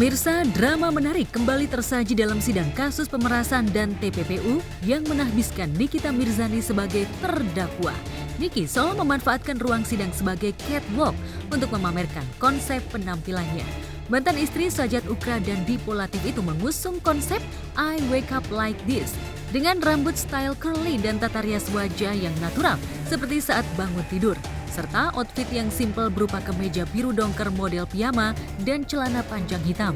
Pemirsa, drama menarik kembali tersaji dalam sidang kasus pemerasan dan TPPU yang menahbiskan Nikita Mirzani sebagai terdakwa. Niki seolah memanfaatkan ruang sidang sebagai catwalk untuk memamerkan konsep penampilannya. Mantan istri Sajat Ukra dan Dipolatif itu mengusung konsep I wake up like this dengan rambut style curly dan tata rias wajah yang natural seperti saat bangun tidur, serta outfit yang simpel berupa kemeja biru dongker model piyama dan celana panjang hitam.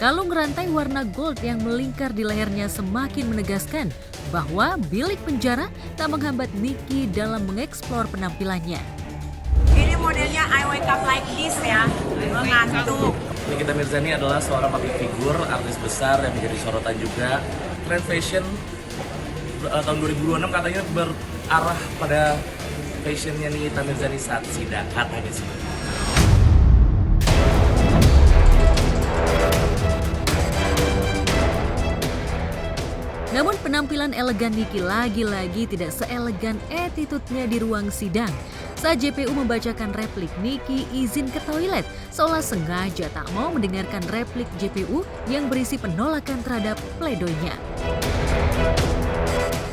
Kalung rantai warna gold yang melingkar di lehernya semakin menegaskan bahwa bilik penjara tak menghambat Niki dalam mengeksplor penampilannya. Ini modelnya I wake up like this ya, mengantuk. Nikita Mirzani adalah seorang public figure, artis besar yang menjadi sorotan juga. Trend fashion tahun 2026 katanya berarah pada fashionnya Nikita Mirzani saat sidang, katanya sih. Namun penampilan elegan Niki lagi-lagi tidak seelegan attitude-nya di ruang sidang. Saat JPU membacakan replik, Niki izin ke toilet seolah sengaja tak mau mendengarkan replik JPU yang berisi penolakan terhadap pledoinya.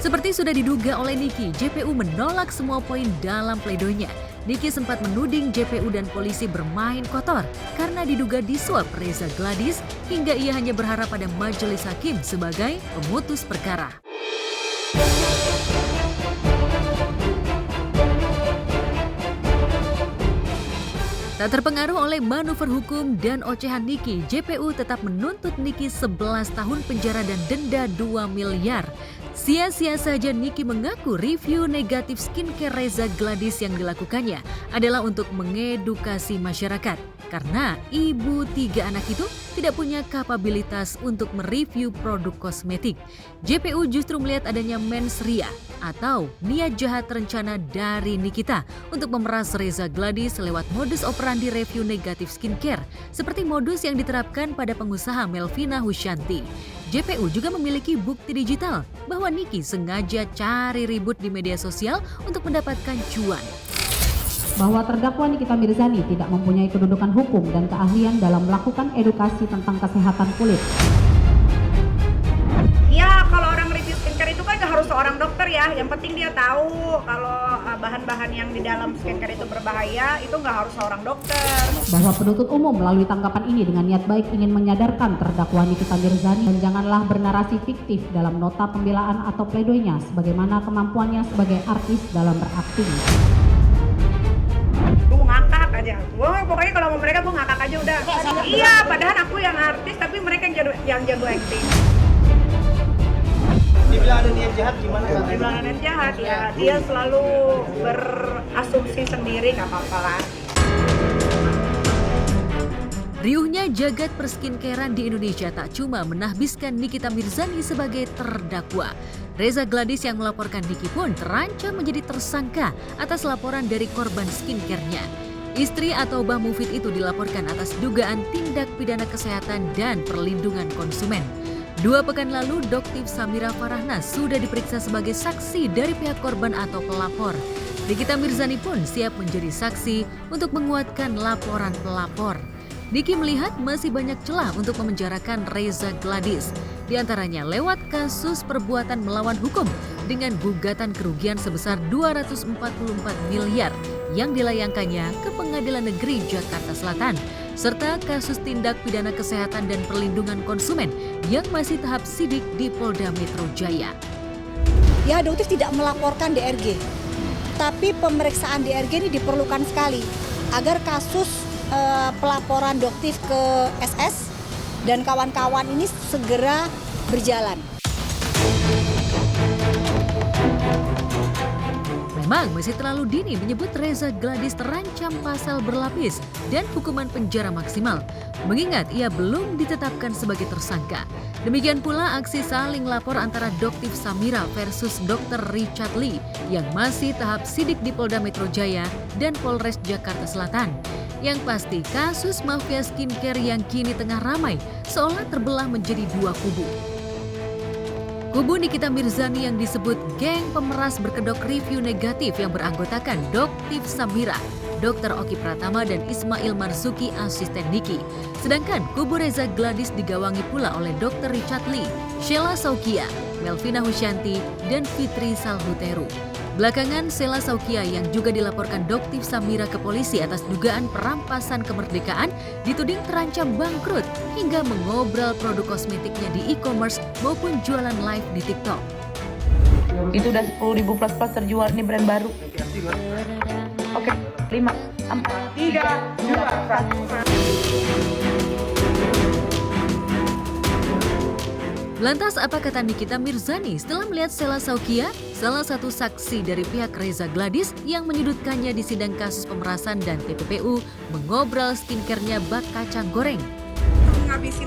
Seperti sudah diduga oleh Niki, JPU menolak semua poin dalam pledoinya. Niki sempat menuding JPU dan polisi bermain kotor karena diduga disuap Reza Gladys hingga ia hanya berharap pada majelis hakim sebagai pemutus perkara. Tak terpengaruh oleh manuver hukum dan ocehan Niki, JPU tetap menuntut Niki 11 tahun penjara dan denda 2 miliar. Sia-sia saja Niki mengaku review negatif skincare Reza Gladys yang dilakukannya adalah untuk mengedukasi masyarakat. Karena ibu 3 anak itu tidak punya kapabilitas untuk mereview produk kosmetik. JPU justru melihat adanya mensria atau niat jahat rencana dari Nikita untuk memeras Reza Gladys lewat modus operandi review negatif skincare seperti modus yang diterapkan pada pengusaha Melvina Husyanti. JPU juga memiliki bukti digital bahwa Niki sengaja cari ribut di media sosial untuk mendapatkan cuan. Bahwa terdakwa Nikita Mirzani tidak mempunyai kedudukan hukum dan keahlian dalam melakukan edukasi tentang kesehatan kulit. Ya, kalau orang review skincare itu kan gak harus seorang dokter ya. Yang penting dia tahu kalau bahan-bahan yang di dalam skincare itu berbahaya, itu gak harus seorang dokter. Bahwa penuntut umum melalui tanggapan ini dengan niat baik ingin menyadarkan terdakwa Nikita Mirzani dan janganlah bernarasi fiktif dalam nota pembelaan atau pledoinya sebagaimana kemampuannya sebagai artis dalam berakting. Gue ngakak aja. Pokoknya kalau sama mereka gue ngakak aja udah. Iya, padahal aku yang artis tapi mereka yang jago acting. Dibilang ada niat jahat gimana? Dibilang ada niat jahat ya, dia selalu berasumsi sendiri, gak apa-apa lah. Riuhnya jagat perskincarean di Indonesia tak cuma menahbiskan Nikita Mirzani sebagai terdakwa. Reza Gladys yang melaporkan Niki pun terancam menjadi tersangka atas laporan dari korban skincare-nya. Istri atau Mbah Mufid itu dilaporkan atas dugaan tindak pidana kesehatan dan perlindungan konsumen. 2 pekan lalu, Doktiv Samira Farahna sudah diperiksa sebagai saksi dari pihak korban atau pelapor. Nikita Mirzani pun siap menjadi saksi untuk menguatkan laporan pelapor. Niki melihat masih banyak celah untuk memenjarakan Reza Gladys, diantaranya lewat kasus perbuatan melawan hukum dengan gugatan kerugian sebesar 244 miliar yang dilayangkannya ke Pengadilan Negeri Jakarta Selatan, serta kasus tindak pidana kesehatan dan perlindungan konsumen yang masih tahap sidik di Polda Metro Jaya. Ya, Doktiv tidak melaporkan DRG, tapi pemeriksaan DRG ini diperlukan sekali agar kasus pelaporan Doktiv ke SS dan kawan-kawan ini segera berjalan. Memang masih terlalu dini menyebut Reza Gladys terancam pasal berlapis dan hukuman penjara maksimal, mengingat ia belum ditetapkan sebagai tersangka. Demikian pula aksi saling lapor antara Doktiv Samira versus Dr. Richard Lee yang masih tahap sidik di Polda Metro Jaya dan Polres Jakarta Selatan. Yang pasti kasus mafia skincare yang kini tengah ramai seolah terbelah menjadi 2 kubu. Kubu Nikita Mirzani yang disebut geng pemeras berkedok review negatif yang beranggotakan Doktiv Samira, Dr. Oki Pratama dan Ismail Marzuki asisten Niki. Sedangkan kubu Reza Gladys digawangi pula oleh Dr. Richard Lee, Sheila Saukia, Melvina Husyanti, dan Fitri Salhuteru. Belakangan, Sheila Saukia yang juga dilaporkan Doktiv Samira ke polisi atas dugaan perampasan kemerdekaan dituding terancam bangkrut hingga mengobrol produk kosmetiknya di e-commerce maupun jualan live di TikTok. Itu udah 10.000 plus terjual, ini brand baru. Oke, 5, 4, 3, 2, 1. Lantas apa kata Nikita Mirzani setelah melihat Sheila Saukia, salah satu saksi dari pihak Reza Gladys yang menyudutkannya di sidang kasus pemerasan dan TPPU mengobrol skincare-nya bak kacang goreng. Ngabisin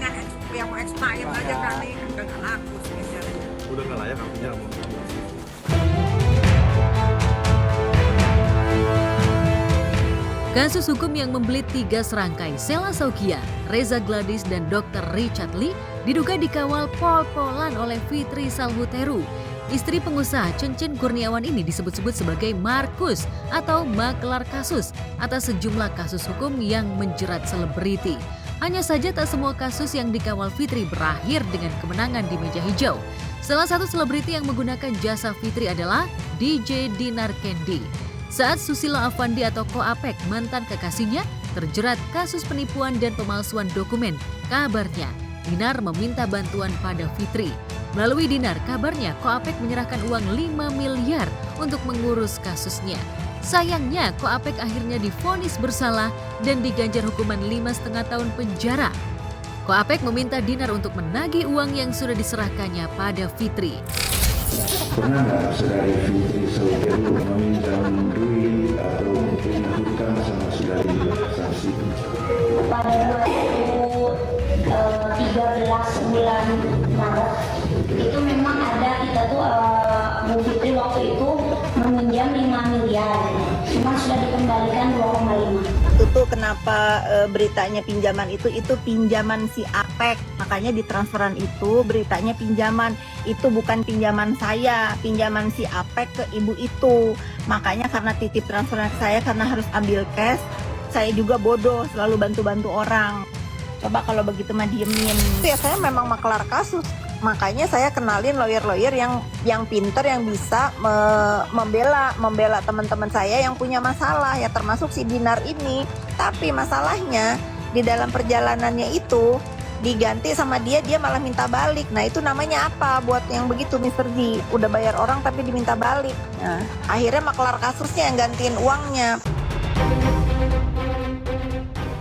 yang mau expired aja kali, udah nggak laku spesialnya. Udah nggak layak artinya mau. Kasus hukum yang membelit 3 serangkai Sheila Saukia, Reza Gladys, dan Dr. Richard Lee diduga dikawal pol-polan oleh Fitri Salhuteru. Istri pengusaha Cencen Kurniawan ini disebut-sebut sebagai Markus atau makelar kasus atas sejumlah kasus hukum yang menjerat selebriti. Hanya saja tak semua kasus yang dikawal Fitri berakhir dengan kemenangan di meja hijau. Salah satu selebriti yang menggunakan jasa Fitri adalah DJ Dinar Kendi. Saat Susilo Avandi atau Koapek, mantan kekasihnya, terjerat kasus penipuan dan pemalsuan dokumen, kabarnya Dinar meminta bantuan pada Fitri. Melalui Dinar, kabarnya Koapek menyerahkan uang 5 miliar untuk mengurus kasusnya. Sayangnya, Koapek akhirnya divonis bersalah dan diganjar hukuman 5,5 tahun penjara. Koapek meminta Dinar untuk menagih uang yang sudah diserahkannya pada Fitri. Pernah nggak saudari Fitri Salhuteru meminjam duit atau mungkin hutang sama saudari saksi? Pada 2013 bulan Maret itu memang ada, kita tuh Bu Fitri waktu itu meminjam 5 miliar, cuma sudah dikembalikan 2,5. Itu kenapa beritanya pinjaman itu pinjaman si Apek, makanya di transferan itu beritanya pinjaman, itu bukan pinjaman saya, pinjaman si Apek ke ibu itu. Makanya karena titip transferan ke saya karena harus ambil cash, saya juga bodoh selalu bantu-bantu orang. Coba kalau begitu mah diemin. Ya saya memang makelar kasus. Makanya saya kenalin lawyer-lawyer yang pinter, yang bisa membela teman-teman saya yang punya masalah, ya termasuk si Dinar ini. Tapi masalahnya di dalam perjalanannya itu diganti sama dia malah minta balik. Nah itu namanya apa buat yang begitu, Mr. G? Udah bayar orang tapi diminta balik. Nah akhirnya makelar kasusnya yang gantiin uangnya.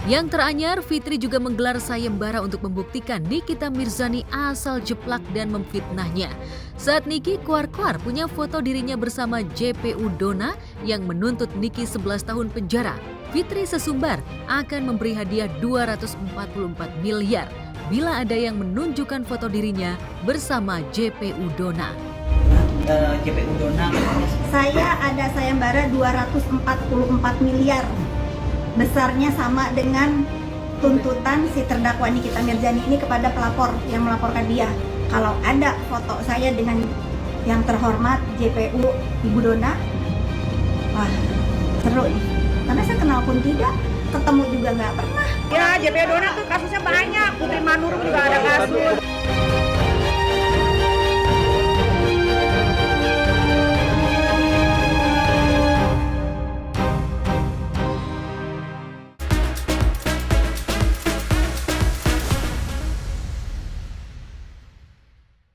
Yang teranyar, Fitri juga menggelar sayembara untuk membuktikan Nikita Mirzani asal jeplak dan memfitnahnya. Saat Niki keluar-keluar punya foto dirinya bersama JPU Dona yang menuntut Niki 11 tahun penjara, Fitri sesumbar akan memberi hadiah 244 miliar bila ada yang menunjukkan foto dirinya bersama JPU Dona. JPU Dona, saya ada sayembara 244 miliar. Besarnya sama dengan tuntutan si terdakwa Nikita Mirzani ini kepada pelapor yang melaporkan dia. Kalau ada foto saya dengan yang terhormat JPU Ibu Dona, wah seru nih. Karena saya kenal pun tidak, ketemu juga nggak pernah. Ya JPU Dona tuh kasusnya banyak, Putri Manur juga ada kasus.